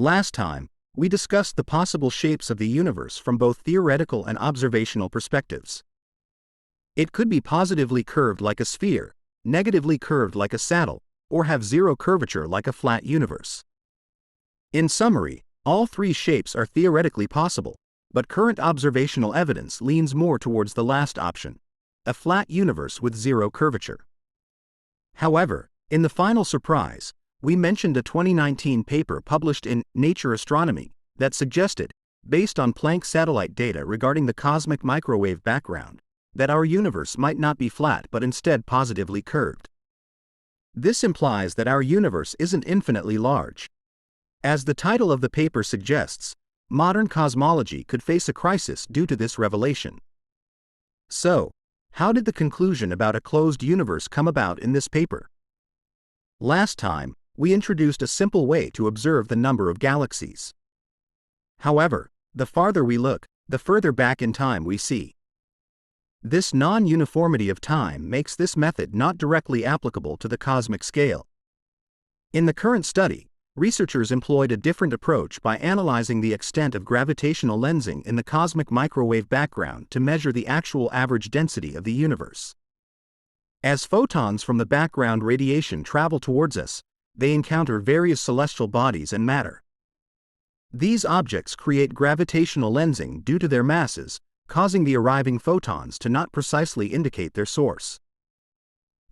Last time, we discussed the possible shapes of the universe from both theoretical and observational perspectives. It could be positively curved like a sphere, negatively curved like a saddle, or have zero curvature like a flat universe. In summary, all three shapes are theoretically possible, but current observational evidence leans more towards the last option, a flat universe with zero curvature. However, in the final surprise, we mentioned a 2019 paper published in Nature Astronomy that suggested, based on Planck satellite data regarding the cosmic microwave background, that our universe might not be flat but instead positively curved. This implies that our universe isn't infinitely large. As the title of the paper suggests, modern cosmology could face a crisis due to this revelation. So, how did the conclusion about a closed universe come about in this paper? Last time, we introduced a simple way to observe the number of galaxies. However, the farther we look, the further back in time we see. This non-uniformity of time makes this method not directly applicable to the cosmic scale. In the current study, researchers employed a different approach by analyzing the extent of gravitational lensing in the cosmic microwave background to measure the actual average density of the universe. As photons from the background radiation travel towards us, they encounter various celestial bodies and matter. These objects create gravitational lensing due to their masses, causing the arriving photons to not precisely indicate their source.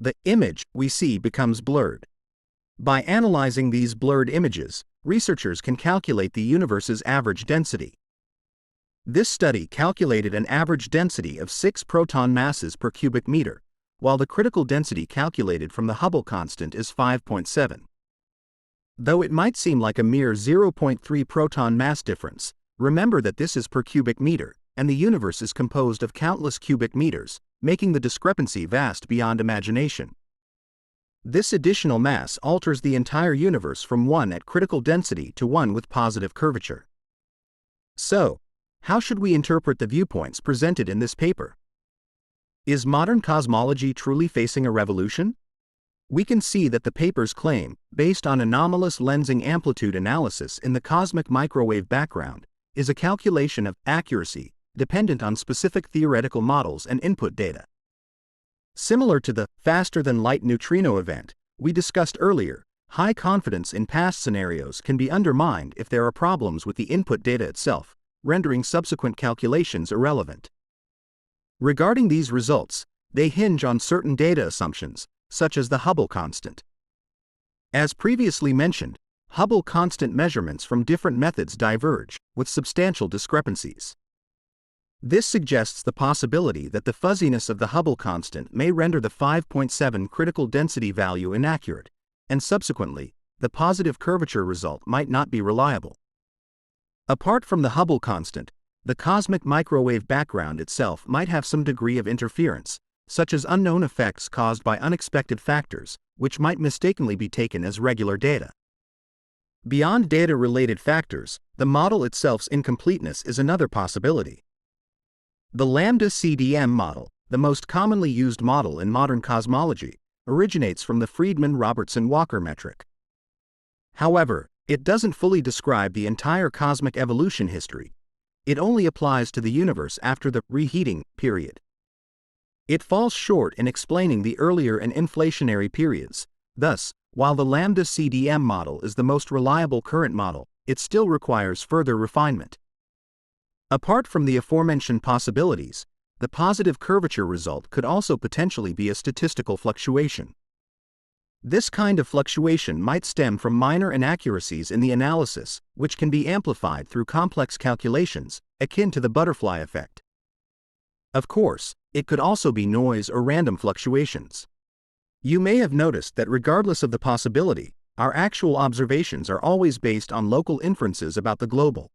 The image we see becomes blurred. By analyzing these blurred images, researchers can calculate the universe's average density. This study calculated an average density of 6 proton masses per cubic meter, while the critical density calculated from the Hubble constant is 5.7. Though it might seem like a mere 0.3 proton mass difference, remember that this is per cubic meter, and the universe is composed of countless cubic meters, making the discrepancy vast beyond imagination. This additional mass alters the entire universe from one at critical density to one with positive curvature. So, how should we interpret the viewpoints presented in this paper? Is modern cosmology truly facing a revolution? We can see that the paper's claim, based on anomalous lensing amplitude analysis in the cosmic microwave background, is a calculation of accuracy dependent on specific theoretical models and input data. Similar to the faster-than-light neutrino event we discussed earlier, high confidence in past scenarios can be undermined if there are problems with the input data itself, rendering subsequent calculations irrelevant. Regarding these results, they hinge on certain data assumptions, such as the Hubble constant. As previously mentioned, Hubble constant measurements from different methods diverge, with substantial discrepancies. This suggests the possibility that the fuzziness of the Hubble constant may render the 5.7 critical density value inaccurate, and subsequently, the positive curvature result might not be reliable. Apart from the Hubble constant, the cosmic microwave background itself might have some degree of interference, such as unknown effects caused by unexpected factors, which might mistakenly be taken as regular data. Beyond data-related factors, the model itself's incompleteness is another possibility. The Lambda-CDM model, the most commonly used model in modern cosmology, originates from the Friedmann-Robertson-Walker metric. However, it doesn't fully describe the entire cosmic evolution history. It only applies to the universe after the reheating period. It falls short in explaining the earlier and inflationary periods. Thus, while the Lambda-CDM model is the most reliable current model, it still requires further refinement. Apart from the aforementioned possibilities, the positive curvature result could also potentially be a statistical fluctuation. This kind of fluctuation might stem from minor inaccuracies in the analysis, which can be amplified through complex calculations, akin to the butterfly effect. Of course, it could also be noise or random fluctuations. You may have noticed that regardless of the possibility, our actual observations are always based on local inferences about the global.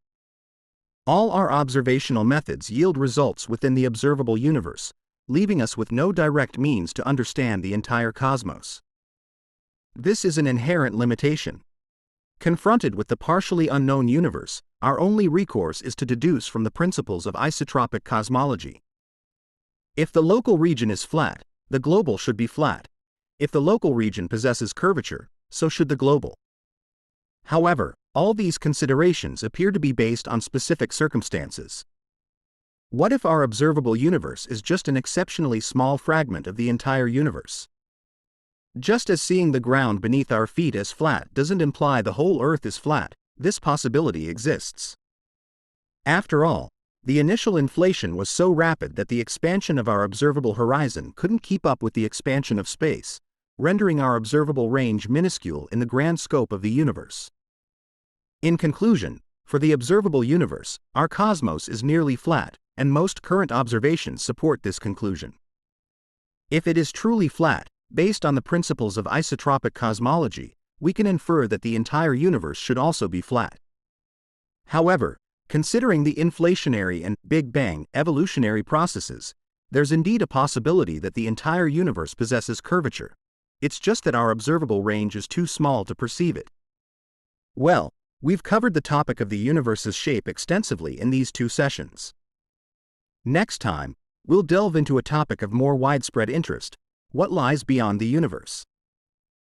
All our observational methods yield results within the observable universe, leaving us with no direct means to understand the entire cosmos. This is an inherent limitation. Confronted with the partially unknown universe, our only recourse is to deduce from the principles of isotropic cosmology. If the local region is flat, the global should be flat. If the local region possesses curvature, so should the global. However, All these considerations appear to be based on specific circumstances. What if our observable universe is just an exceptionally small fragment of the entire universe? Just as seeing the ground beneath our feet as flat doesn't imply the whole Earth is flat, this possibility exists. After all, the initial inflation was so rapid that the expansion of our observable horizon couldn't keep up with the expansion of space, rendering our observable range minuscule in the grand scope of the universe. In conclusion, for the observable universe, our cosmos is nearly flat, and most current observations support this conclusion. If it is truly flat, based on the principles of isotropic cosmology, we can infer that the entire universe should also be flat. However, considering the inflationary and Big Bang evolutionary processes, there's indeed a possibility that the entire universe possesses curvature. It's just that our observable range is too small to perceive it. Well, we've covered the topic of the universe's shape extensively in these 2 sessions. Next time, we'll delve into a topic of more widespread interest: what lies beyond the universe.